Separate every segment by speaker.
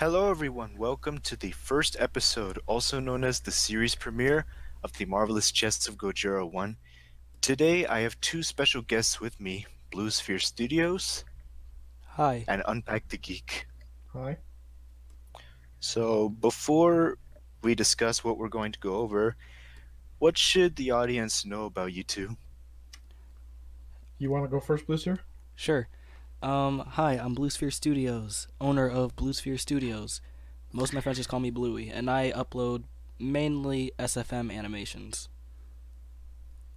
Speaker 1: Hello, everyone. Welcome to the first episode, also known as the series premiere of the Marvelous Chest of Gojira01. Today, I have two special guests with me, Blue Sphere Studios
Speaker 2: Hi.
Speaker 1: and UnpackTheGeek.
Speaker 3: Hi.
Speaker 1: So, before we discuss what we're going to go over, what should the audience know about you two?
Speaker 3: You want to go first, Blueser?
Speaker 2: Sure. Hi, I'm Blue Sphere Studios, owner of Blue Sphere Studios. Most of my friends just call me Bluey, and I upload mainly SFM animations.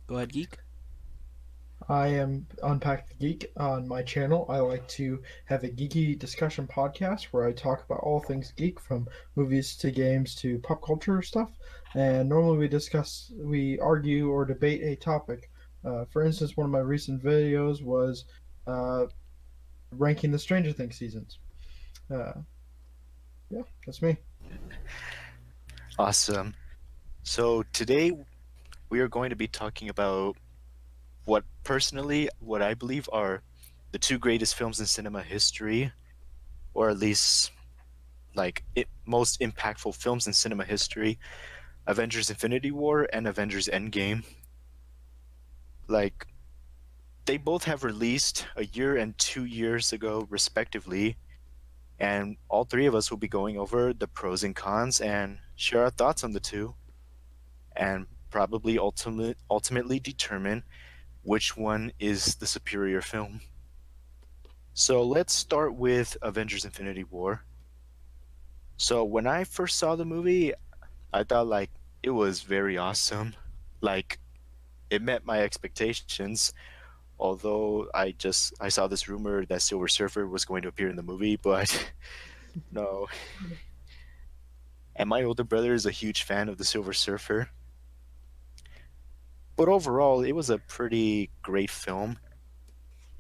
Speaker 2: Go ahead, Geek.
Speaker 3: I am Unpack the Geek on my channel. I like to have a geeky discussion podcast where I talk about all things geek, from movies to games to pop culture stuff. And normally we argue or debate a topic. For instance, one of my recent videos was uh, ranking the Stranger Things seasons. Uh, yeah, that's me.
Speaker 1: Awesome. So, today we are going to be talking about what I believe are the two greatest films in cinema history, or at least most impactful films in cinema history, Avengers Infinity War and Avengers Endgame. Like, they both have released a year and 2 years ago, respectively, and all three of us will be going over the pros and cons and share our thoughts on the two, and probably ultimately determine which one is the superior film. So let's start with Avengers Infinity War. So when I first saw the movie, I thought it was very awesome. Like it met my expectations. Although I saw this rumor that Silver Surfer was going to appear in the movie, but no. And my older brother is a huge fan of the Silver Surfer. But overall, it was a pretty great film,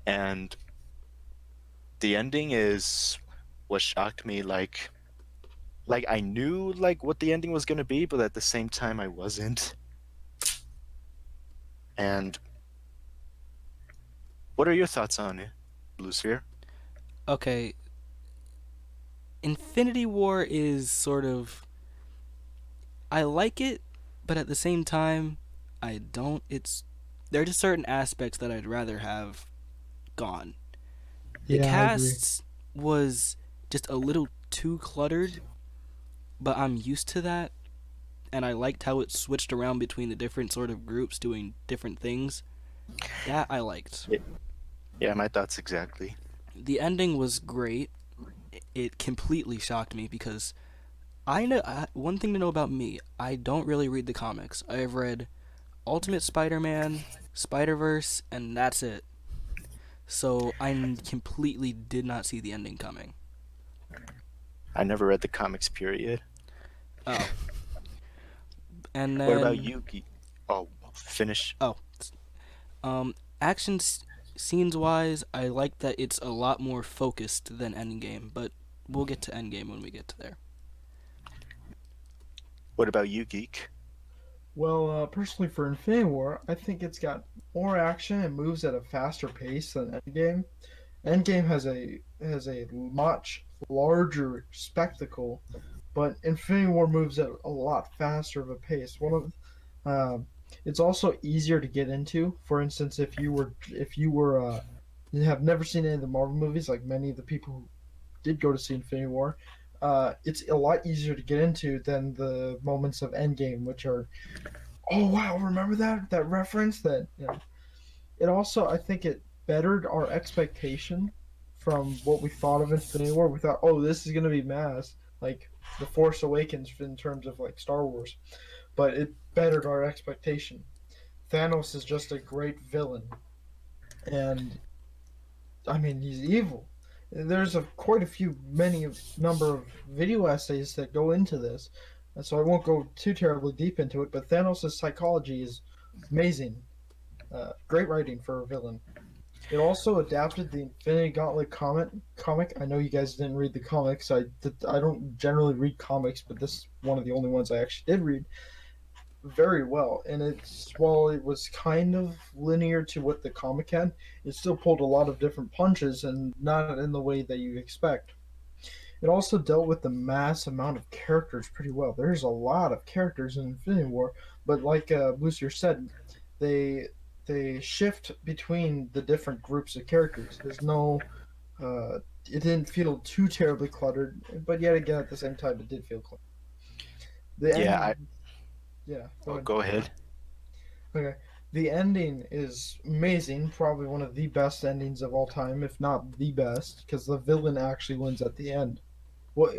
Speaker 1: and the ending is what shocked me. Like I knew what the ending was gonna be, but at the same time I wasn't. And what are your thoughts on it, Blue Sphere?
Speaker 2: Okay, Infinity War is sort of. I like it, but at the same time, I don't. There are just certain aspects that I'd rather have gone. The
Speaker 3: Yeah, I agree.
Speaker 2: cast was just a little too cluttered, but I'm used to that, and I liked how it switched around between the different sort of groups doing different things. That I liked.
Speaker 1: Yeah, yeah, my thoughts exactly.
Speaker 2: The ending was great. It completely shocked me because I know one thing to know about me. I don't really read the comics. I have read Ultimate Spider-Man, Spider-Verse, and that's it. So I completely did not see the ending coming.
Speaker 1: I never read the comics, period.
Speaker 2: Oh, and
Speaker 1: What about
Speaker 2: then
Speaker 1: you? Oh, finish.
Speaker 2: oh, action scenes wise, I like that it's a lot more focused than Endgame, but we'll get to Endgame when we get to there.
Speaker 1: What about you, Geek?
Speaker 3: Well, personally, for Infinity War, I think it's got more action and moves at a faster pace than Endgame. Endgame has a much larger spectacle, but Infinity War moves at a lot faster of a pace. It's also easier to get into. For instance, if you you have never seen any of the Marvel movies, like many of the people who did go to see Infinity War, it's a lot easier to get into than the moments of Endgame, which are, oh wow, remember that reference that, it also, I think, it bettered our expectation from what we thought of Infinity War. We thought, oh, this is gonna be mass, like the Force Awakens in terms of like Star Wars, but it bettered our expectation. Thanos is just a great villain, and I mean, he's evil. There's quite a few many number of video essays that go into this, and so I won't go too terribly deep into it. But Thanos' psychology is amazing. Great writing for a villain. It also adapted the Infinity Gauntlet comic. I know you guys didn't read the comics. I don't generally read comics, but this is one of the only ones I actually did read very well. And it's, while it was kind of linear to what the comic had, it still pulled a lot of different punches and not in the way that you expect. it also dealt with the mass amount of characters pretty well. There's a lot of characters in Infinity War, but like Booster said, they they shift between the different groups of characters. There's no it didn't feel too terribly cluttered, but yet again at the same time it did feel cluttered. The
Speaker 1: Yeah, I
Speaker 3: ending, yeah, go
Speaker 1: oh,
Speaker 3: ahead.
Speaker 1: go ahead.
Speaker 3: Okay. The ending is amazing, probably one of the best endings of all time, if not the best, because the villain actually wins at the end. Well,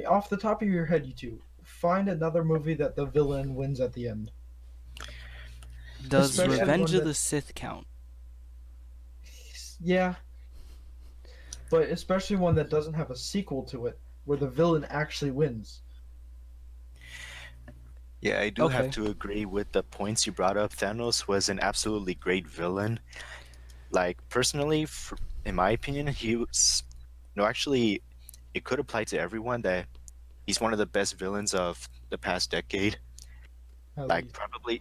Speaker 3: off the top of your head, you two, find another movie that the villain wins at the end,
Speaker 2: Does
Speaker 1: Yeah,
Speaker 3: especially
Speaker 2: Revenge
Speaker 3: one
Speaker 2: of
Speaker 3: that,
Speaker 2: the Sith count?
Speaker 3: yeah, but especially one that doesn't have a sequel to it, where the villain actually wins.
Speaker 1: yeah, I do have
Speaker 2: Okay.
Speaker 1: to agree with the points you brought up. Thanos was an absolutely great villain. Like personally, in my opinion, he was no, actually, it could apply to everyone that he's one of the best villains of the past decade.
Speaker 3: At
Speaker 1: Like
Speaker 3: least,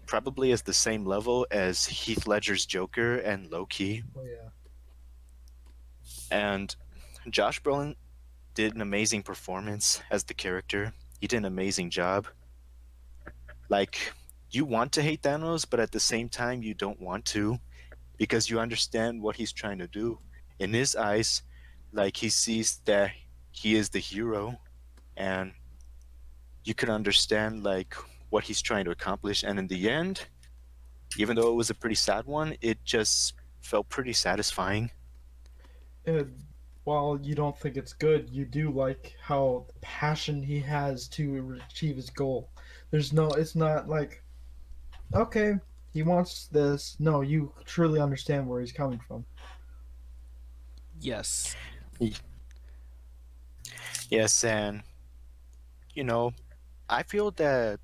Speaker 1: probably is the same level as Heath Ledger's Joker and Loki.
Speaker 3: oh yeah,
Speaker 1: And Josh Brolin did an amazing performance as the character. He did an amazing job. Like you want to hate Thanos, but at the same time you don't want to because you understand what he's trying to do. In his eyes, like he sees that he is the hero and you can understand like what he's trying to accomplish and in the end, even though it was a pretty sad one, it just felt pretty satisfying.
Speaker 3: and while you don't think it's good, you do like how the passion he has to achieve his goal. It's not like, okay, he wants this. No, you truly understand where he's coming from.
Speaker 2: Yes.
Speaker 1: Yes, and you know, I feel that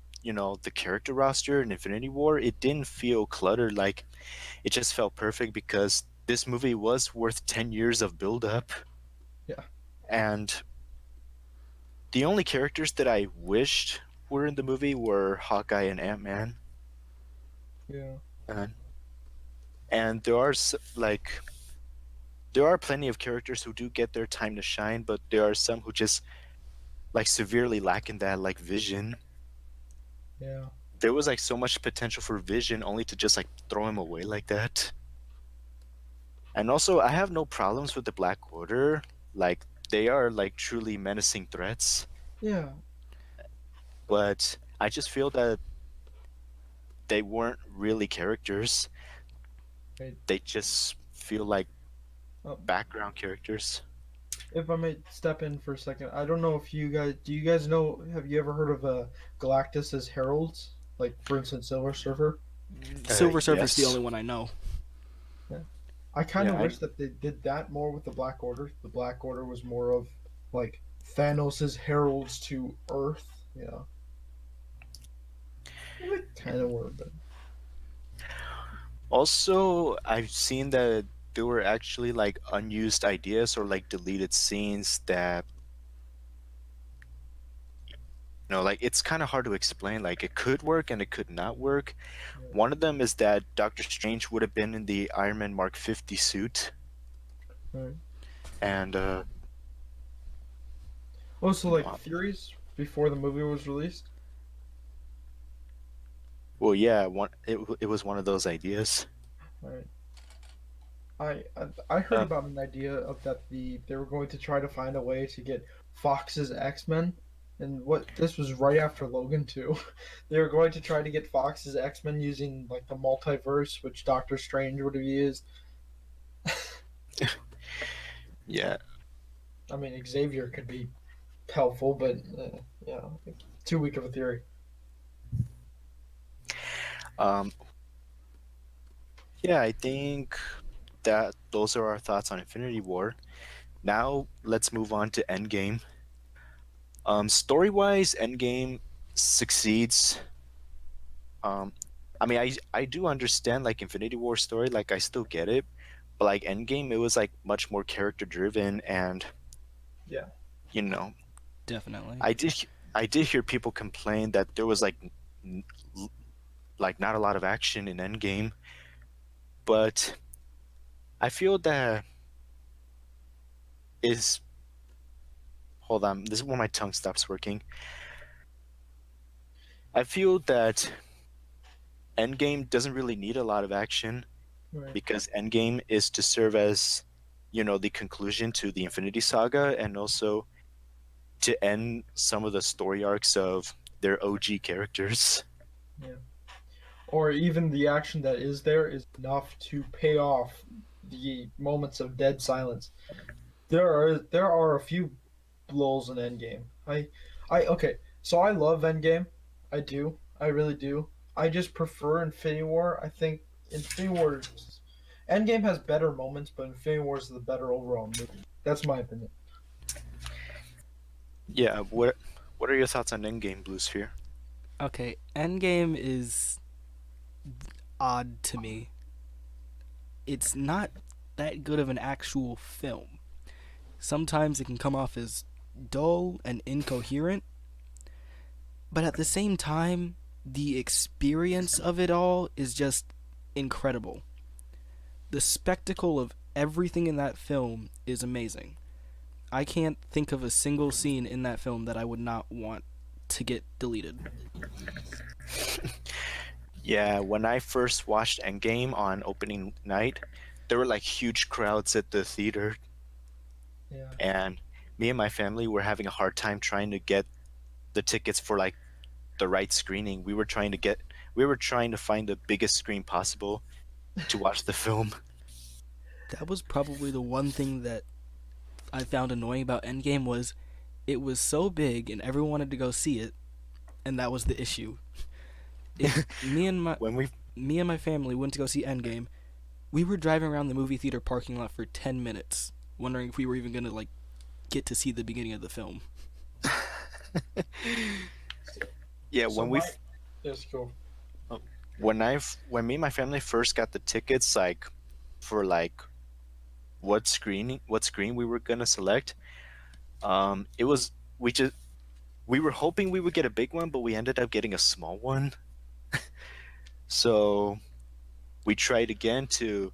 Speaker 1: the character roster in Infinity War, it didn't feel cluttered. Like it just felt perfect because this movie was worth 10 years of build up.
Speaker 3: Yeah,
Speaker 1: And the only characters that I wished were in the movie were Hawkeye and Ant-Man.
Speaker 3: yeah,
Speaker 1: And, and there are plenty of characters who do get their time to shine, but there are some who just like severely lack in that, like Vision.
Speaker 3: yeah,
Speaker 1: There was like so much potential for Vision only to just like throw him away like that. And also, I have no problems with the Black Order. Like, they are like truly menacing threats,
Speaker 3: yeah.
Speaker 1: but I just feel that they weren't really characters.
Speaker 3: Right.
Speaker 1: They just feel like
Speaker 3: Um,
Speaker 1: background characters.
Speaker 3: if I may step in for a second, I don't know if you guys do. You guys know? Have you ever heard of Galactus as heralds? Like, for instance, Silver Surfer.
Speaker 2: Silver Surfer's the
Speaker 1: Yes.
Speaker 2: only one I know.
Speaker 3: Yeah. I kind
Speaker 1: Yeah,
Speaker 3: of wish that they did that more with the Black Order. The Black Order was more of like Thanos's heralds to Earth. Yeah, they kind of were, but
Speaker 1: also, I've seen that there were actually like unused ideas or like deleted scenes that, like it's kind of hard to explain. Like, it could work and it could not work.
Speaker 3: yeah.
Speaker 1: One of them is that Doctor Strange would have been in the Iron Man Mark 50 suit.
Speaker 3: Right.
Speaker 1: And
Speaker 3: Also, like
Speaker 1: uh,
Speaker 3: theories before the movie was released.
Speaker 1: well, yeah, it was one of those ideas.
Speaker 3: Right. I heard
Speaker 1: Uh,
Speaker 3: about an idea of that they were going to try to find a way to get Fox's X-Men, and what this was right after Logan too. They were going to try to get Fox's X-Men using like the multiverse, which Doctor Strange would have used.
Speaker 1: yeah.
Speaker 3: I mean, Xavier could be helpful, but yeah, too weak of a theory.
Speaker 1: Um, yeah, I think that those are our thoughts on Infinity War. Now let's move on to Endgame. Story-wise, Endgame succeeds. Um, I mean, I do understand like Infinity War story, like I still get it, but like Endgame, it was like much more character driven, and
Speaker 3: Yeah,
Speaker 1: you know,
Speaker 2: Definitely.
Speaker 1: I did I did hear people complain that there was n- like not a lot of action in Endgame, but I feel that is hold on, this is when my tongue stops working. I feel that Endgame doesn't really need a lot of action
Speaker 3: Right.
Speaker 1: because Endgame is to serve as, the conclusion to the Infinity Saga and also to end some of the story arcs of their OG characters.
Speaker 3: Yeah. Or even the action that is there is enough to pay off the moments of dead silence. There are a few lulls in Endgame. I okay. So I love Endgame. I do. I really do. I just prefer Infinity War. I think Infinity War Endgame has better moments, but Infinity War is the better overall movie. That's my opinion.
Speaker 1: Yeah, what are your thoughts on Endgame, Blue Sphere?
Speaker 2: Okay, Endgame is odd to me. It's not that good of an actual film. Sometimes it can come off as dull and incoherent, but at the same time, the experience of it all is just incredible. The spectacle of everything in that film is amazing. I can't think of a single scene in that film that I would not want to get deleted.
Speaker 1: Yeah, when I first watched Endgame on opening night, there were like huge crowds at the theater,
Speaker 3: Yeah.
Speaker 1: and me and my family were having a hard time trying to get the tickets for like the right screening. We were trying to find the biggest screen possible to watch the film.
Speaker 2: That was probably the one thing that I found annoying about Endgame was it was so big and everyone wanted to go see it, and that was the issue. It me and my
Speaker 1: When we
Speaker 2: me and my family went to go see Endgame. We were driving around the movie theater parking lot for 10 minutes, wondering if we were even going to like get to see the beginning of the film.
Speaker 1: yeah,
Speaker 3: So
Speaker 1: when we
Speaker 3: my Yes, go.
Speaker 1: when me and my family first got the tickets like for like what screen we were going to select, it was we just we were hoping we would get a big one, but we ended up getting a small one. So we tried again to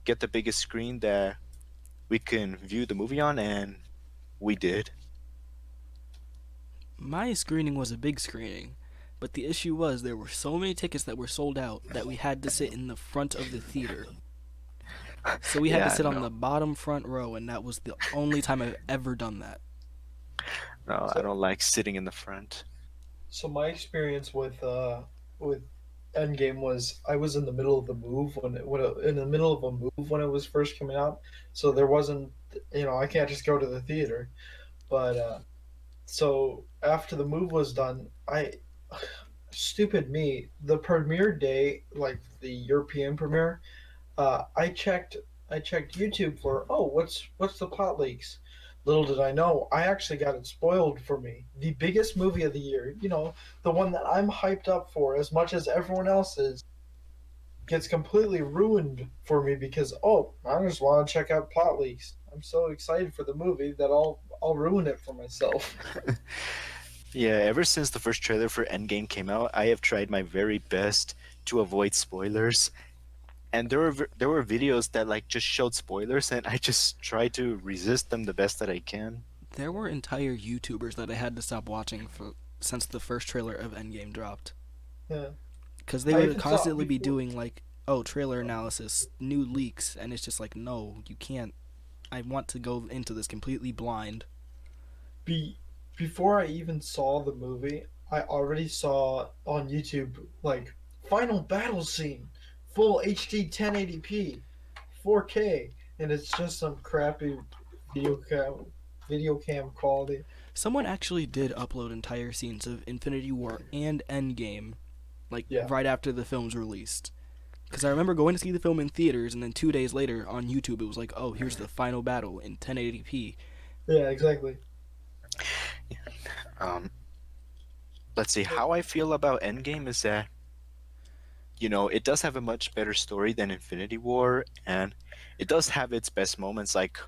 Speaker 1: get the biggest screen that we can view the movie on, and we did.
Speaker 2: My screening was a big screening, but the issue was there were so many tickets that were sold out that we had to sit in the front of the theater. So we had to
Speaker 1: Yeah,
Speaker 2: sit on
Speaker 1: no,
Speaker 2: the bottom front row, and that was the only time I've ever done that.
Speaker 1: no, I
Speaker 3: So
Speaker 1: don't like sitting in the front.
Speaker 3: so my experience with Endgame was I was in the middle of the move in the middle of a move when it was first coming out. So there wasn't I can't just go to the theater. But so after the move was done, I stupid me, the premiere day, like the European premiere, I checked YouTube for what's the plot leaks. Little did I know, I actually got it spoiled for me. The biggest movie of the year, the one that I'm hyped up for as much as everyone else is, gets completely ruined for me because I just want to check out plot leaks. I'm so excited for the movie that I'll ruin it for myself.
Speaker 1: Yeah, ever since the first trailer for Endgame came out, I have tried my very best to avoid spoilers. And there were videos that like just showed spoilers, and I just try to resist them the best that I can.
Speaker 2: There were entire YouTubers that I had to stop watching for since the first trailer of Endgame dropped,
Speaker 3: Yeah,
Speaker 2: because they
Speaker 3: I
Speaker 2: would
Speaker 3: even saw
Speaker 2: constantly be
Speaker 3: before.
Speaker 2: doing like, oh, trailer analysis, new leaks, and it's just like, no, you can't. I want to go into this completely blind.
Speaker 3: be Before I even saw the movie, I already saw on YouTube like final battle scene, full HD 1080p, 4K, and it's just some crappy video cam video cam quality.
Speaker 2: Someone actually did upload entire scenes of Infinity War and Endgame, like
Speaker 3: Yeah,
Speaker 2: right after the film's released. Because I remember going to see the film in theaters, and then 2 days later on YouTube, it was like, oh, here's the final battle in 1080p.
Speaker 3: yeah, exactly.
Speaker 1: Um, let's see how I feel about Endgame is that it does have a much better story than Infinity War, and it does have its best moments like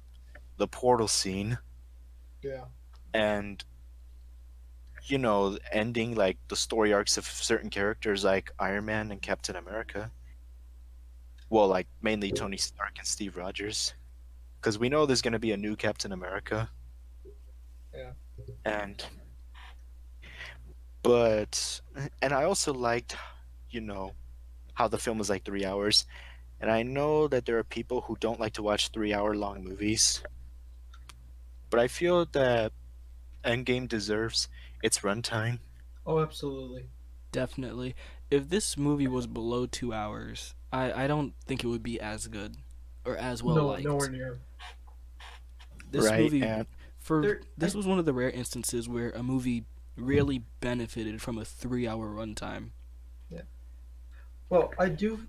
Speaker 1: the portal scene
Speaker 3: Yeah,
Speaker 1: and ending like the story arcs of certain characters like Iron Man and Captain America. Well, like mainly Tony Stark and Steve Rogers, because we know there's going to be a new Captain America.
Speaker 3: Yeah.
Speaker 1: And but and I also liked, you know, how the film was like 3 hours. And I know that there are people who don't like to watch 3 hour long movies, but I feel that Endgame deserves its runtime.
Speaker 3: Oh, absolutely.
Speaker 2: Definitely. If this movie was below 2 hours, I don't think it would be as good or as well
Speaker 3: No, nowhere
Speaker 2: liked.
Speaker 3: near.
Speaker 2: This
Speaker 1: Right?
Speaker 2: movie,
Speaker 1: And
Speaker 2: for
Speaker 3: There,
Speaker 2: this was one of the rare instances where a movie really benefited from a 3 hour runtime.
Speaker 3: yeah. Well, I do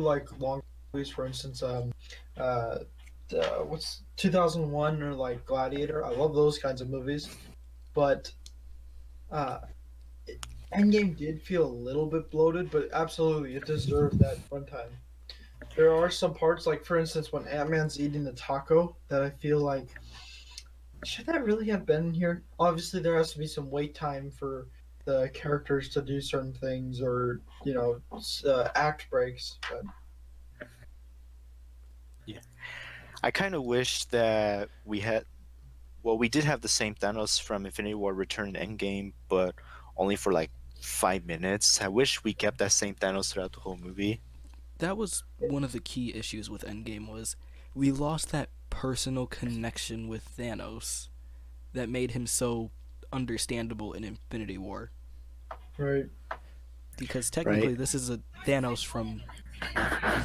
Speaker 3: like long movies. For instance, uh, what's 2001 or like Gladiator. I love those kinds of movies. But uh, Endgame did feel a little bit bloated, but absolutely it deserved that runtime. There are some parts, like for instance, when Ant Man's eating the taco, that I feel like should that really have been here? Obviously, there has to be some wait time for the characters to do certain things, or act breaks. But
Speaker 1: yeah, I kind of wish that we had. Well, we did have the same Thanos from Infinity War return in Endgame, but only for like 5 minutes. I wish we kept that same Thanos throughout the whole movie.
Speaker 2: That was one of the key issues with Endgame was we lost that personal connection with Thanos that made him so understandable in Infinity War.
Speaker 3: right.
Speaker 2: Because
Speaker 1: Right?
Speaker 2: technically this is a Thanos from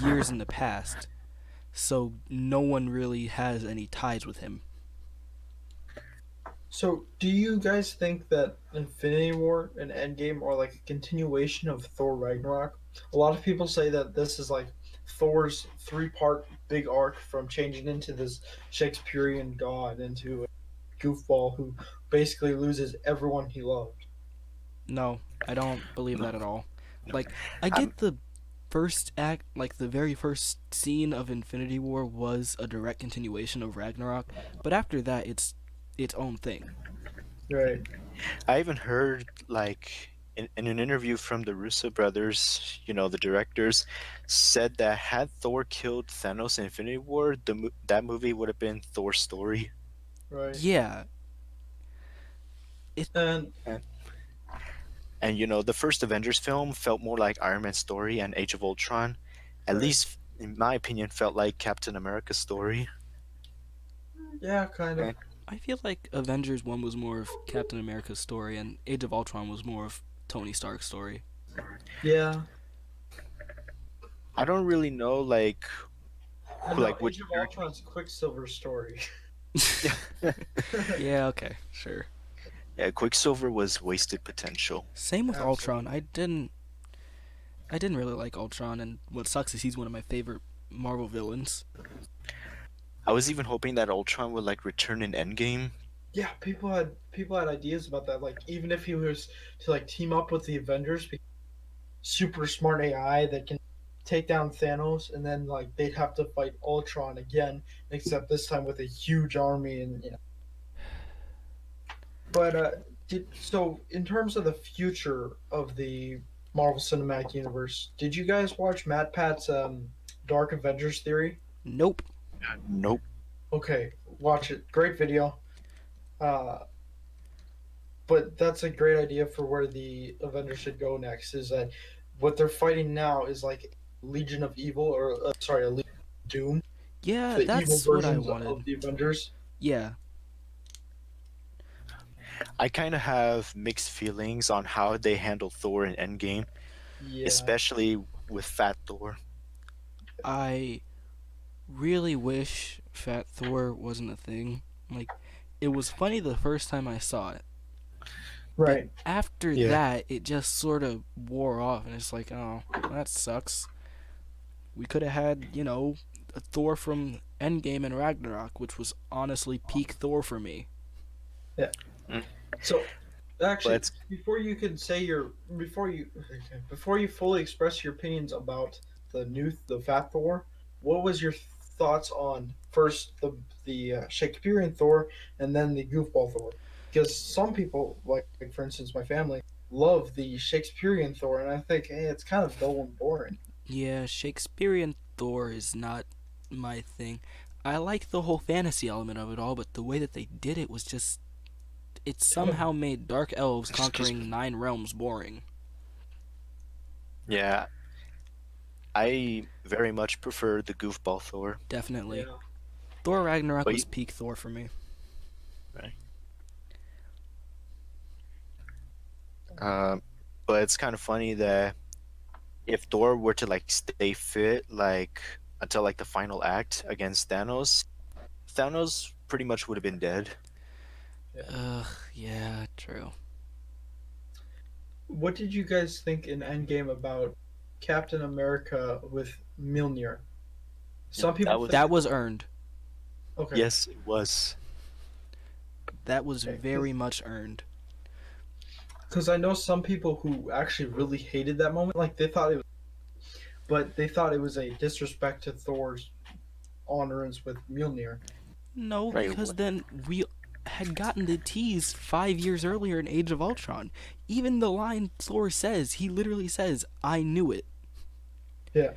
Speaker 2: years in the past, so no one really has any ties with him.
Speaker 3: So, do you guys think that Infinity War and Endgame are like a continuation of Thor Ragnarok? A lot of people say that this is like Thor's three-part big arc from changing into this Shakespearean god into a goofball who basically loses everyone he loved.
Speaker 2: No, I don't believe
Speaker 1: No,
Speaker 2: that at all.
Speaker 1: no.
Speaker 2: Like, I
Speaker 1: I'm
Speaker 2: get the first act, like the very first scene of Infinity War was a direct continuation of Ragnarok, but after that it's its own thing.
Speaker 3: Right.
Speaker 1: I even heard like in an interview from the Russo brothers, the directors, said that had Thor killed Thanos in Infinity War, that movie would have been Thor's story.
Speaker 3: Right.
Speaker 2: Yeah, it
Speaker 3: And
Speaker 1: And, and the first Avengers film felt more like Iron Man's story, and Age of Ultron, at
Speaker 3: right.
Speaker 1: least in my opinion, felt like Captain America's story.
Speaker 3: Yeah, kind of.
Speaker 1: And
Speaker 2: I feel like Avengers 1 was more of Captain America's story and Age of Ultron was more of Tony Stark's story.
Speaker 3: Yeah.
Speaker 1: I don't really know
Speaker 3: And
Speaker 1: who
Speaker 3: no,
Speaker 1: like
Speaker 3: Age
Speaker 1: which
Speaker 3: of
Speaker 1: character.
Speaker 3: Ultron's Quicksilver's story.
Speaker 2: Yeah, okay, sure.
Speaker 1: Yeah, Quicksilver was wasted potential.
Speaker 2: Same with Ultron.
Speaker 3: Absolutely.
Speaker 2: I didn't really like Ultron, and what sucks is he's one of my favorite Marvel villains.
Speaker 1: I was even hoping that Ultron would like return in Endgame.
Speaker 3: Yeah, people had ideas about that. Like even if he was to like team up with the Avengers, super smart AI that can take down Thanos, and then like they'd have to fight Ultron again, except this time with a huge army and. But so in terms of the future of the Marvel Cinematic Universe, did you guys watch Matt Pat's Dark Avengers theory?
Speaker 2: Nope.
Speaker 1: Nope.
Speaker 3: Okay, watch it. Great video. Uh, but that's a great idea for where the Avengers should go next. Is that what they're fighting now is like Legion of Evil, or sorry, a Legion of Doom,
Speaker 2: Yeah,
Speaker 3: the evil
Speaker 2: that's what I
Speaker 3: versions of
Speaker 2: wanted.
Speaker 3: the Avengers.
Speaker 2: Yeah.
Speaker 1: I kind of have mixed feelings on how they handle Thor in Endgame,
Speaker 3: Yeah,
Speaker 1: especially with Fat Thor.
Speaker 2: I really wish Fat Thor wasn't a thing. Like, it was funny the first time I saw it, but
Speaker 3: right.
Speaker 2: after
Speaker 1: Yeah.
Speaker 2: that, it just sort of wore off, and it's like, oh, that sucks. We could have had, a Thor from Endgame and Ragnarok, which was honestly peak Thor for me.
Speaker 3: Yeah.
Speaker 1: Mm.
Speaker 3: So actually,
Speaker 1: But
Speaker 3: before you fully express your opinions about the Fat Thor, what was your thoughts on first the Shakespearean Thor and then the goofball Thor? Because some people, like for instance my family, love the Shakespearean Thor, and I think hey, it's kind of dull and boring.
Speaker 2: Yeah, Shakespearean Thor is not my thing. I like the whole fantasy element of it all, but the way that they did it was just it somehow made dark elves
Speaker 1: Excuse
Speaker 2: conquering
Speaker 1: me.
Speaker 2: 9 realms boring.
Speaker 1: Yeah, I very much prefer the goofball Thor.
Speaker 2: Definitely.
Speaker 3: Yeah.
Speaker 2: Thor Ragnarok
Speaker 1: But
Speaker 2: was peak Thor for me.
Speaker 1: right. Um, but it's kind of funny that if Thor were to like stay fit like until like the final act against Thanos, Thanos pretty much would have been dead.
Speaker 3: Yeah.
Speaker 2: Ugh, yeah, true.
Speaker 3: What did you guys think in Endgame about Captain America with Mjolnir? Some
Speaker 1: That
Speaker 3: people
Speaker 1: was
Speaker 3: think
Speaker 2: That
Speaker 3: it's
Speaker 2: was earned.
Speaker 3: okay.
Speaker 1: yes, it was.
Speaker 2: That was
Speaker 3: Okay,
Speaker 2: very much earned.
Speaker 3: because I know some people who actually really hated that moment. Like they thought it was, but they thought it was a disrespect to Thor's honors with Mjolnir.
Speaker 2: No,
Speaker 1: Right.
Speaker 2: because then we had gotten the tease 5 years earlier in Age of Ultron. Even the line Thor says, he literally says, "I knew it."
Speaker 3: Yeah,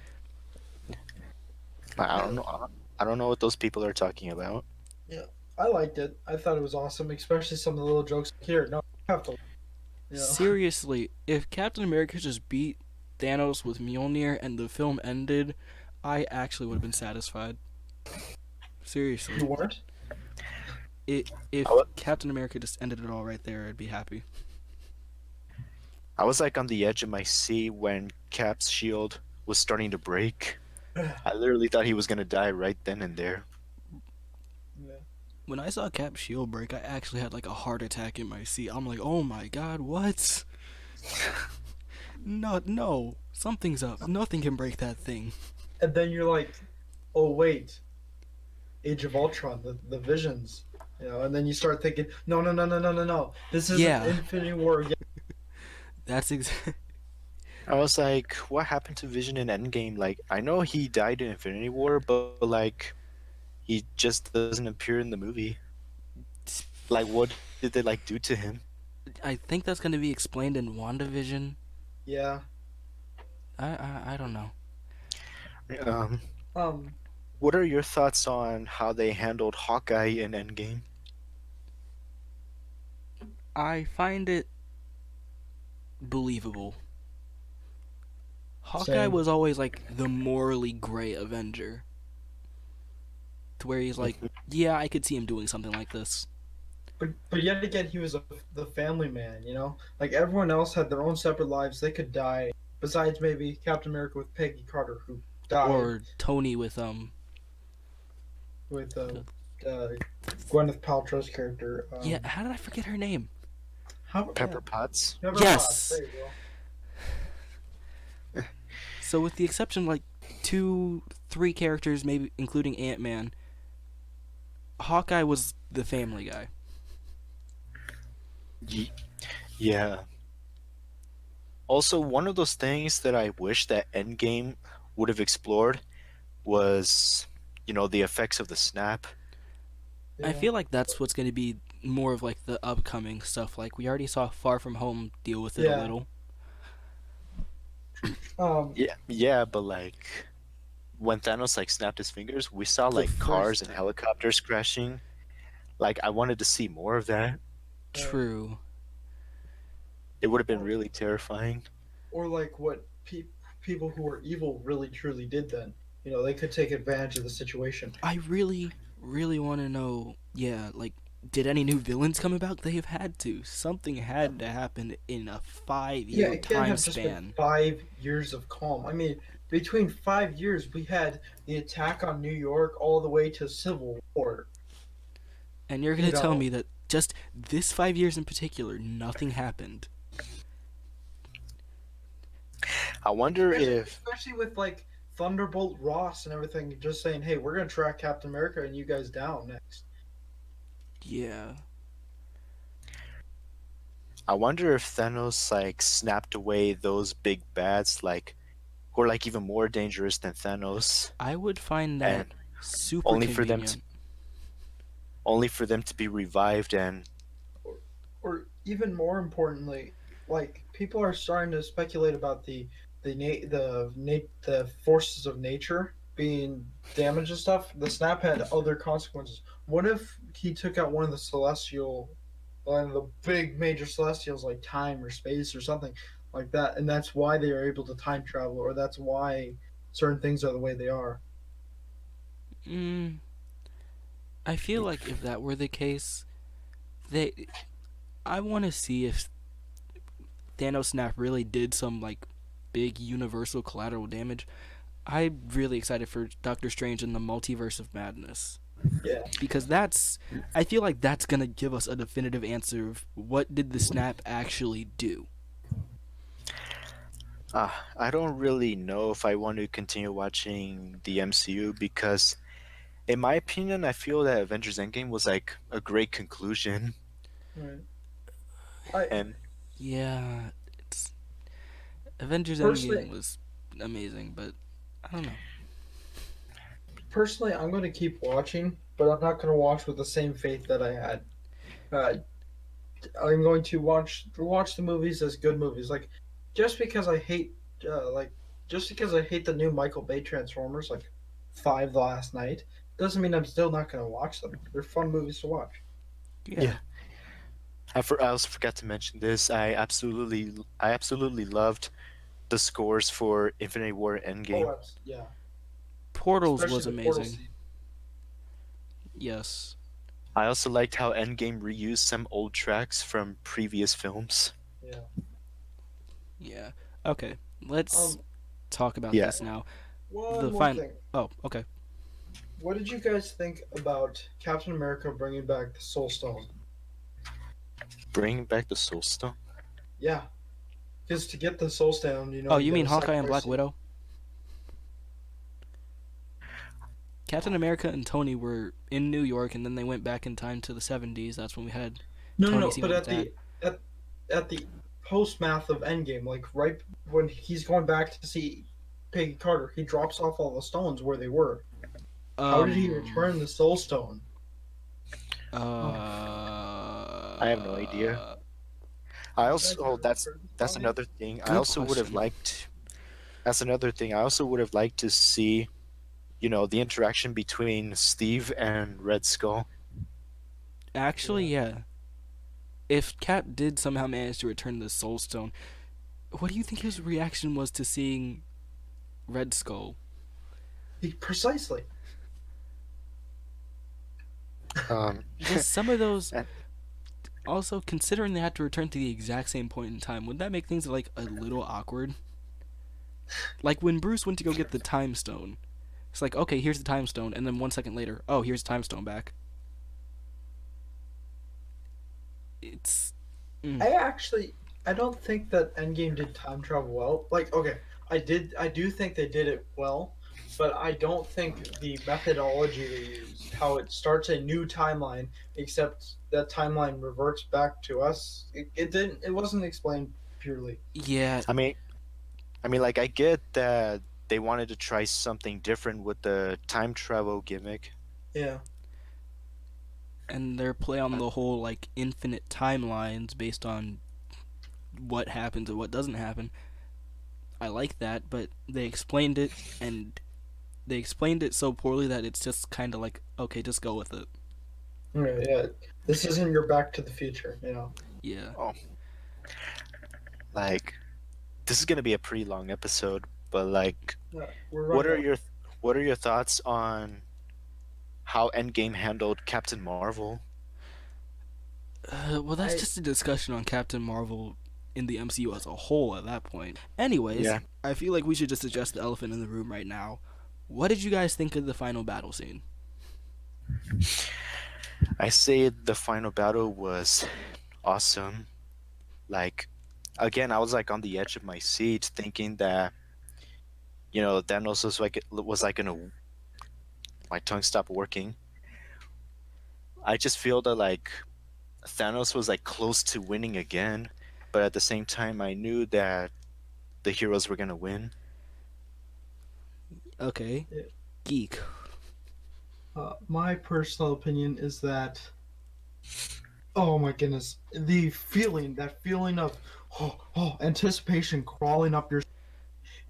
Speaker 1: I don't know. I don't know what those people are talking about.
Speaker 3: yeah. I liked it. I thought it was awesome, especially some of the little jokes. Here, no, you have to. You know,
Speaker 2: Seriously, if Captain America just beat Thanos with Mjolnir and the film ended, I actually would have been satisfied.
Speaker 3: you
Speaker 2: Seriously.
Speaker 3: weren't.
Speaker 1: I
Speaker 2: If
Speaker 1: wa-
Speaker 2: Captain America just ended it all right there, I'd be happy.
Speaker 1: I was like on the edge of my seat when Cap's shield was starting to break. I literally thought he was gonna die right then and there.
Speaker 3: Yeah.
Speaker 2: When I saw Cap's shield break, I actually had like a heart attack in my seat. I'm like, oh my god, what? No, no, something's up. Nothing can break that thing.
Speaker 3: And then you're like, oh wait, Age of Ultron, the visions. And then you start thinking, no, no, no, no, no, no, no. This isn't
Speaker 2: Yeah,
Speaker 3: Infinity War again.
Speaker 2: that's
Speaker 1: I was like, what happened to Vision in Endgame? Like, I know he died in Infinity War, but like, he just doesn't appear in the movie. Like, what did they like do to him?
Speaker 2: I think that's going to be explained in WandaVision.
Speaker 3: Yeah.
Speaker 2: I don't know.
Speaker 1: Um,
Speaker 3: Um.
Speaker 1: what are your thoughts on how they handled Hawkeye in Endgame?
Speaker 2: I find it believable. Hawkeye
Speaker 3: Same.
Speaker 2: was always like the morally gray Avenger, to where he's like, yeah, I could see him doing something like this.
Speaker 3: But yet again, he was the family man. Like everyone else had their own separate lives. They could die. Besides maybe Captain America with Peggy Carter, who died
Speaker 2: Or Tony with
Speaker 3: with uh, Gwyneth Paltrow's character.
Speaker 2: yeah, how did I forget her name?
Speaker 3: How? Yeah.
Speaker 1: Pepper Potts?
Speaker 3: Never Potts.
Speaker 2: Yes.
Speaker 3: There you go.
Speaker 2: So with the exception of like 2, 3 characters, maybe including Ant-Man, Hawkeye was the family guy.
Speaker 1: Ye- Yeah. Also, one of those things that I wish that Endgame would have explored was, the effects of the snap.
Speaker 2: I
Speaker 3: Yeah.
Speaker 2: feel like that's what's going to be more of like the upcoming stuff. Like we already saw Far From Home deal with it a
Speaker 3: Yeah.
Speaker 2: little.
Speaker 3: Um.
Speaker 1: Yeah, yeah, but like when Thanos like snapped his fingers, we saw
Speaker 3: The
Speaker 1: like cars
Speaker 3: first
Speaker 1: and
Speaker 3: time.
Speaker 1: helicopters crashing. Like I wanted to see more of that.
Speaker 3: Right.
Speaker 2: True.
Speaker 1: It would have been
Speaker 3: Or,
Speaker 1: really terrifying.
Speaker 3: or like what people who are evil really truly did then. They could take advantage of the situation.
Speaker 2: I really, really want to know. Yeah, like, did any new villains come about? They've had to. Something had to happen in a
Speaker 3: Yeah,
Speaker 2: 5 year
Speaker 3: it can't
Speaker 2: time
Speaker 3: have just been
Speaker 2: span.
Speaker 3: 5 years of calm. I mean, between 5 years, we had the attack on New York all the way to Civil War.
Speaker 2: And you're
Speaker 3: You
Speaker 2: gonna tell
Speaker 3: know,
Speaker 2: me that just this 5 years in particular, nothing happened.
Speaker 1: I wonder if
Speaker 3: especially with like Thunderbolt Ross and everything, just saying, "Hey, we're gonna track Captain America and you guys down next."
Speaker 2: Yeah.
Speaker 1: I wonder if Thanos like snapped away those big bats like who are like even more dangerous than Thanos
Speaker 2: I would find that
Speaker 1: and
Speaker 2: super
Speaker 1: only for them to
Speaker 2: convenient.
Speaker 1: only for them to be revived and
Speaker 3: Or, or even more importantly, like people are starting to speculate about the forces of nature. being damaged and stuff, the snap had other consequences. What if he took out one of the big major celestials like time or space or something like that, and that's why they are able to time travel, or that's why certain things are the way they are.
Speaker 2: Mm, I feel like if that were the case, they I want to see if Thanos snap really did some like big universal collateral damage. I'm really excited for Doctor Strange in the Multiverse of Madness
Speaker 3: Yeah,
Speaker 2: because I feel like that's gonna give us a definitive answer of what did the snap actually do.
Speaker 1: I don't really know if I want to continue watching the MCU because, in my opinion, I feel that Avengers Endgame was like a great conclusion.
Speaker 3: right. I
Speaker 1: And
Speaker 2: Yeah, it's Avengers
Speaker 3: personally,
Speaker 2: Endgame was amazing, but I don't know.
Speaker 3: personally, I'm going to keep watching, but I'm not going to watch with the same faith that I had. Uh, I'm going to watch the movies as good movies. Like just because I hate like just because I hate the new Michael Bay Transformers like 5 last night doesn't mean I'm still not going to watch them. They're fun movies to watch.
Speaker 2: Yeah,
Speaker 1: yeah, I also forgot to mention this. I absolutely loved the scores for Infinity War
Speaker 3: Oh,
Speaker 1: Endgame.
Speaker 3: yeah,
Speaker 2: Portals
Speaker 3: especially
Speaker 2: was
Speaker 3: the portal
Speaker 2: amazing.
Speaker 3: scene.
Speaker 2: Yes.
Speaker 1: I also liked how Endgame reused some old tracks from previous films.
Speaker 3: Yeah.
Speaker 2: Yeah. Okay. Let's
Speaker 3: Um.
Speaker 2: talk about
Speaker 1: Yeah,
Speaker 2: this now.
Speaker 3: One
Speaker 2: The
Speaker 3: more
Speaker 2: final.
Speaker 3: thing.
Speaker 2: Oh, okay.
Speaker 3: What did you guys think about Captain America bringing back the Soul Stone?
Speaker 1: bringing back the Soul Stone.
Speaker 3: Yeah, because to get the Soul Stone,
Speaker 2: Oh,
Speaker 3: you
Speaker 2: you
Speaker 3: got
Speaker 2: mean
Speaker 3: to
Speaker 2: Hawkeye and Black
Speaker 3: sacrifice.
Speaker 2: Widow? Captain America and Tony were in New York, and then they went back in time to the 70s. That's when we had
Speaker 3: No, no,
Speaker 2: Tony
Speaker 3: no.
Speaker 2: see
Speaker 3: But
Speaker 2: with his dad.
Speaker 3: at at the post math of Endgame, like right when he's going back to see Peggy Carter, he drops off all the stones where they were. How did he
Speaker 2: Um.
Speaker 3: return the Soul Stone?
Speaker 1: I have no idea.
Speaker 2: Uh.
Speaker 1: I
Speaker 3: You
Speaker 1: also
Speaker 3: guys
Speaker 1: oh
Speaker 3: never
Speaker 1: that's
Speaker 3: heard this
Speaker 1: that's
Speaker 3: about me?
Speaker 1: another thing. I
Speaker 2: Good
Speaker 1: also would have
Speaker 2: question.
Speaker 1: liked That's another thing. I also would have liked to see, the interaction between Steve and Red Skull.
Speaker 2: Actually,
Speaker 3: Yeah,
Speaker 2: yeah. If Cap did somehow manage to return the Soul Stone, what do you think his reaction was to seeing Red Skull?
Speaker 3: precisely.
Speaker 1: Um,
Speaker 2: Just some of those.
Speaker 1: and-
Speaker 2: Also, considering they had to return to the exact same point in time, would that make things like a little awkward? Like when Bruce went to go get the Time Stone, it's like, okay, here's the Time Stone, and then 1 second later, oh, here's the Time Stone back. It's. Mm.
Speaker 3: I actually I don't think that Endgame did time travel well. Like, okay, I do think they did it well, but I don't think the methodology they used, how it starts a new timeline, except that timeline reverts back to us. It wasn't explained purely.
Speaker 2: Yeah,
Speaker 1: I mean, like I get that they wanted to try something different with the time travel gimmick.
Speaker 3: Yeah.
Speaker 2: and their play on the whole, like, infinite timelines based on what happens and what doesn't happen. I like that, but and they explained it so poorly that it's just kind of like, okay, just go with it.
Speaker 3: Yeah, yeah. This isn't your Back to the Future, you know.
Speaker 2: Yeah.
Speaker 1: Oh, like this is gonna be a pretty long episode, but like,
Speaker 3: We're
Speaker 1: what
Speaker 3: running
Speaker 1: are
Speaker 3: out.
Speaker 1: your what are your thoughts on how Endgame handled Captain Marvel?
Speaker 2: Well, that's
Speaker 3: I
Speaker 2: just a discussion on Captain Marvel in the MCU as a whole at that point. Anyways,
Speaker 1: Yeah,
Speaker 2: I feel like we should just address the elephant in the room right now. What did you guys think of the final battle scene?
Speaker 1: I say the final battle was awesome. Like, again, I was like on the edge of my seat, thinking that Thanos was like gonna my tongue stopped working. I just feel that like Thanos was like close to winning again, but at the same time, I knew that the heroes were gonna win.
Speaker 2: Okay,
Speaker 3: yeah.
Speaker 2: geek.
Speaker 3: My personal opinion is that, oh my goodness, that feeling of anticipation crawling up your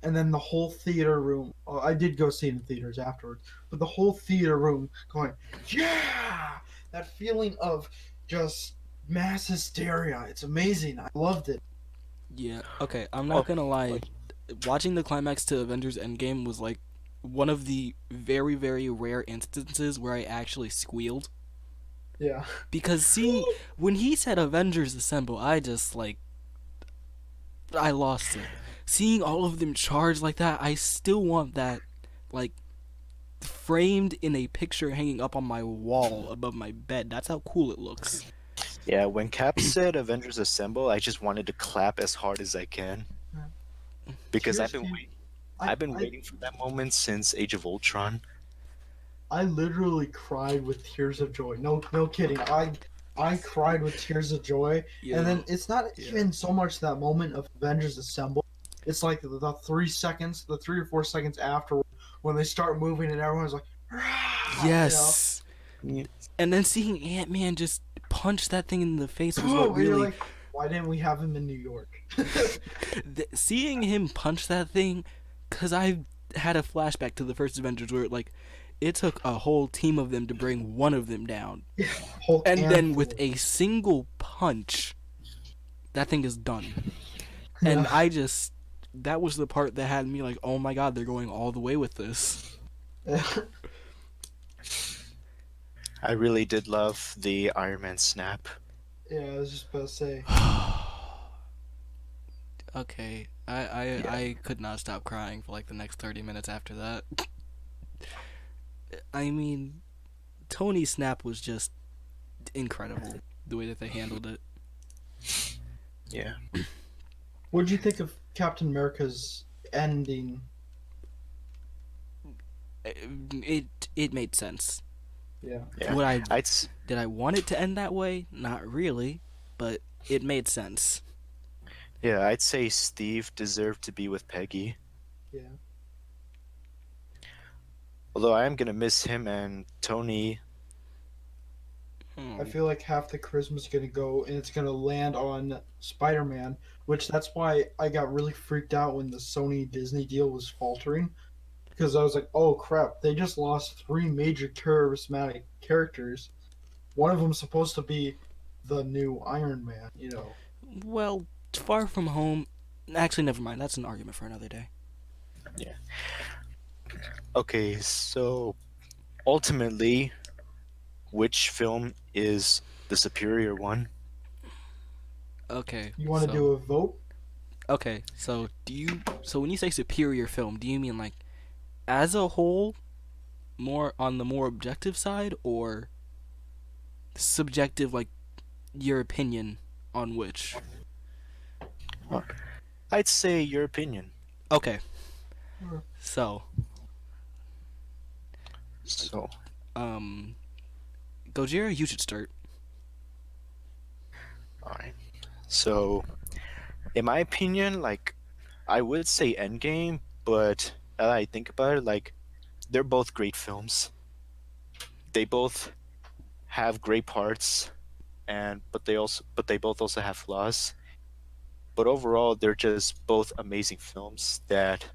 Speaker 3: and then the whole theater room. Oh, I did go see it in theaters afterwards, but the whole theater room going, yeah, that feeling of just mass hysteria. It's amazing. I loved it.
Speaker 2: Yeah. Okay, I'm not
Speaker 1: Oh,
Speaker 2: gonna lie.
Speaker 1: like,
Speaker 2: Watching the climax to Avengers Endgame was like one of the very, very rare instances where I actually squealed.
Speaker 3: Yeah.
Speaker 2: Because seeing when he said Avengers Assemble, I just like I lost it. Seeing all of them charge like that, I still want that like framed in a picture hanging up on my wall above my bed. That's how cool it looks.
Speaker 1: yeah, when Cap said Avengers Assemble, I just wanted to clap as hard as I can because
Speaker 3: Tears came. I,
Speaker 1: I've been
Speaker 3: I
Speaker 1: waiting for that moment since Age of Ultron.
Speaker 3: I literally cried with tears of joy. No kidding. I cried with tears of joy. And then
Speaker 2: Yo,
Speaker 3: it's not
Speaker 2: yeah.
Speaker 3: even so much that moment of Avengers Assemble. It's like the 3 seconds, the 3 or 4 seconds after when they start moving and everyone's like, "Rah!"
Speaker 2: Yes.
Speaker 1: Yeah.
Speaker 2: And then seeing Ant Man just punch that thing in the face was what
Speaker 3: Boom, and you're
Speaker 2: really.
Speaker 3: like, why didn't we have him in New York?
Speaker 2: Seeing him punch that thing, because I had a flashback to the first Avengers where like it took a whole team of them to bring one of them down,
Speaker 3: Yeah, Hulk
Speaker 2: and
Speaker 3: and
Speaker 2: then with
Speaker 3: Thor.
Speaker 2: a single punch, that thing is done. And
Speaker 3: Yeah,
Speaker 2: I just that was the part that had me like, oh my god, they're going all the way with this.
Speaker 1: I really did love the Iron Man snap.
Speaker 3: yeah. I was just about to say.
Speaker 2: Okay, I
Speaker 1: Yeah.
Speaker 2: I could not stop crying for like the next 30 minutes after that. I mean, Tony's snap was just incredible the way that they handled it.
Speaker 1: Yeah.
Speaker 3: What'd you think of Captain America's ending?
Speaker 2: It made sense.
Speaker 3: Yeah.
Speaker 1: Yeah.
Speaker 2: Would I
Speaker 1: I'd s-
Speaker 2: did I want it to end that way? Not really, but it made sense.
Speaker 1: yeah, I'd say Steve deserved to be with Peggy.
Speaker 3: Yeah.
Speaker 1: Although I am gonna miss him and Tony.
Speaker 3: I
Speaker 2: Hmm.
Speaker 3: feel like half the charisma's gonna go and it's gonna land on Spider-Man, which that's why I got really freaked out when the Sony Disney deal was faltering because I was like, oh crap, they just lost three major charismatic characters. One of them's supposed to be the new Iron Man, you know.
Speaker 2: Well, Far From Home. Actually, never mind. That's an argument for another day.
Speaker 1: Yeah. Okay, so ultimately, which film is the superior one?
Speaker 2: Okay,
Speaker 3: You want to
Speaker 2: so
Speaker 3: do a vote?
Speaker 2: so when you say superior film, do you mean like as a whole, more on the more objective side, or subjective, like your opinion on which?
Speaker 1: Huh. I'd say your opinion.
Speaker 2: Okay,
Speaker 3: Or-
Speaker 2: so
Speaker 1: So,
Speaker 2: um, Gojira, you should start.
Speaker 1: alright. So, in my opinion, like, I would say Endgame, but now that I think about it, like, they're both great films. They both have great parts, and but they both also have flaws. But overall, they're just both amazing films that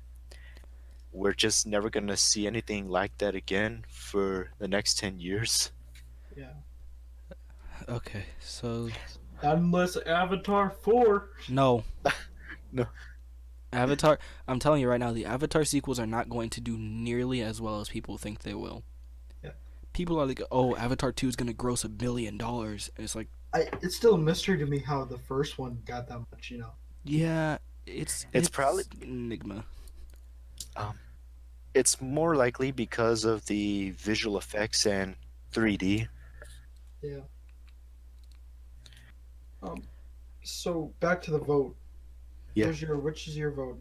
Speaker 1: we're just never gonna see anything like that again for the next 10 years.
Speaker 3: Yeah.
Speaker 2: Okay, so
Speaker 3: Unless Avatar 4.
Speaker 2: no,
Speaker 1: No.
Speaker 2: Avatar. I'm telling you right now, the Avatar sequels are not going to do nearly as well as people think they will.
Speaker 3: Yeah.
Speaker 2: People are like, "Oh, Avatar 2 is gonna gross $1 billion," and it's like,
Speaker 3: It's still a mystery to me how the first one got that much, you know.
Speaker 2: yeah, it's
Speaker 1: It's probably
Speaker 2: it's enigma.
Speaker 1: um, it's more likely because of the visual effects and 3D.
Speaker 3: Yeah. So back to the vote.
Speaker 1: Yeah.
Speaker 3: Which is your vote?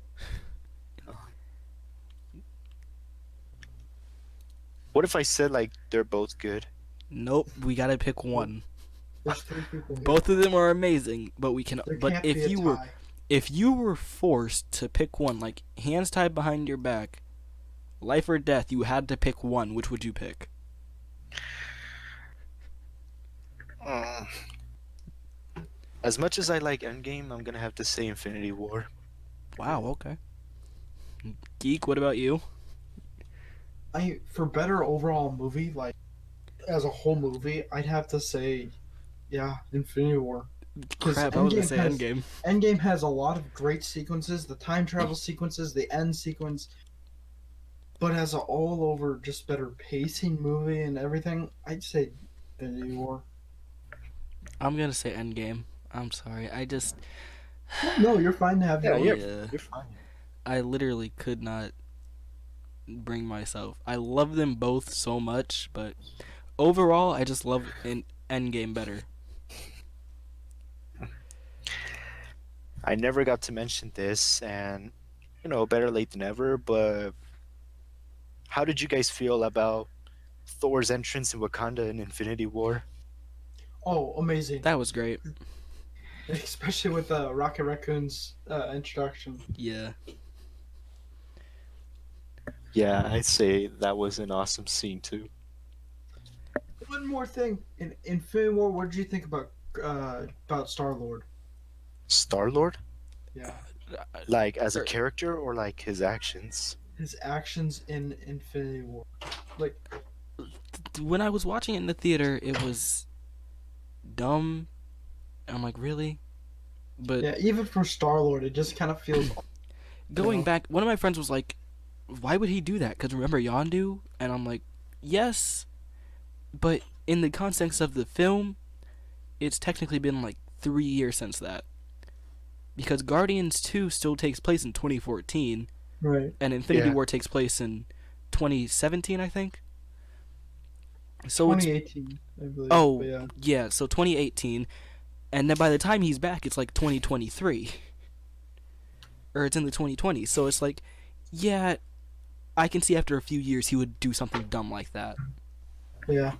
Speaker 1: What if I said like they're both good?
Speaker 2: Nope, we gotta pick
Speaker 3: Nope.
Speaker 2: one.
Speaker 3: There's three people here.
Speaker 2: Both of them are amazing, but we can.
Speaker 3: There
Speaker 2: But
Speaker 3: can't be a tie.
Speaker 2: if you were forced to pick one, like hands tied behind your back, life or death, you had to pick one. Which would you pick?
Speaker 1: Mm. As much as I like Endgame, I'm gonna have to say Infinity War.
Speaker 2: Wow. Okay. Geek, what about you?
Speaker 3: I for better overall movie, like as a whole movie, I'd have to say, yeah, Infinity War. Because
Speaker 2: Crap, I was gonna say Endgame.
Speaker 3: Endgame has a lot of great sequences, the time travel sequences, the end sequence, but as a all over just better pacing movie and everything, I'd say Infinity War.
Speaker 2: I'm gonna say Endgame. I'm sorry. I just
Speaker 3: No, you're fine to have
Speaker 1: Yeah,
Speaker 3: your own.
Speaker 2: yeah.
Speaker 1: you're fine.
Speaker 2: I literally could not bring myself. I love them both so much, but overall, I just love Endgame better.
Speaker 1: I never got to mention this, and better late than never. But how did you guys feel about Thor's entrance in Wakanda in Infinity War?
Speaker 3: Oh, amazing!
Speaker 2: That was great.
Speaker 3: Especially with Rocket Raccoon's introduction.
Speaker 2: Yeah.
Speaker 1: Yeah, I'd say that was an awesome scene too.
Speaker 3: One more thing in Infinity War, what did you think about Star Lord?
Speaker 1: Star Lord,
Speaker 3: Yeah,
Speaker 1: like as a
Speaker 2: Er,
Speaker 1: character or like his actions?
Speaker 3: his actions in Infinity War, like
Speaker 2: when I was watching it in the theater, it was dumb. I'm like, really? But
Speaker 3: yeah, even for Star Lord, it just kind of feels, you
Speaker 2: going
Speaker 3: know,
Speaker 2: back, one of my friends was like, why would he do that? Because remember Yondu? And I'm like, yes, but in the context of the film, it's technically been like 3 years since that. Because Guardians 2 still takes place in 2014,
Speaker 3: right?
Speaker 2: and Infinity
Speaker 1: Yeah,
Speaker 2: War takes place in 2017, I think. So it's
Speaker 3: 2018, I believe, but
Speaker 2: oh
Speaker 3: yeah,
Speaker 2: yeah, so 2018, and then by the time he's back, it's like 2023, or it's in the 2020s. So it's like, yeah, I can see after a few years he would do something dumb like that.
Speaker 3: yeah.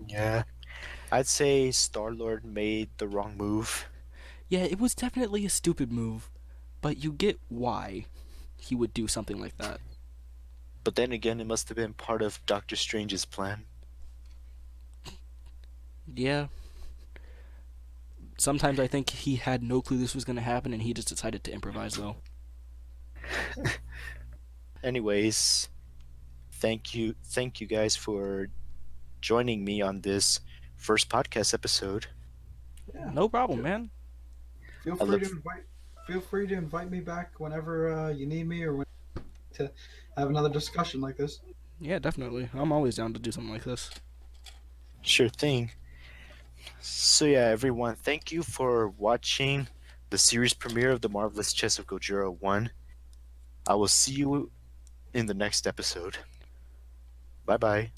Speaker 1: yeah. I'd say Star Lord made the wrong move,
Speaker 2: Yeah, it was definitely a stupid move, but you get why he would do something like that.
Speaker 1: but then again, it must have been part of Doctor Strange's plan.
Speaker 2: Yeah, sometimes I think he had no clue this was going to happen and he just decided to improvise though.
Speaker 1: Anyways, thank you guys for joining me on this first podcast episode.
Speaker 3: Yeah.
Speaker 2: No problem,
Speaker 3: Feel,
Speaker 2: man.
Speaker 3: feel
Speaker 1: I
Speaker 3: free
Speaker 1: look
Speaker 3: to invite. Feel free to invite me back whenever you need me or when to have another discussion like this.
Speaker 2: Yeah, definitely. I'm always down to do something like this.
Speaker 1: Sure thing. So yeah, everyone, thank you for watching the series premiere of the Marvelous Chest of Gojira01. I will see you in the next episode. Bye bye.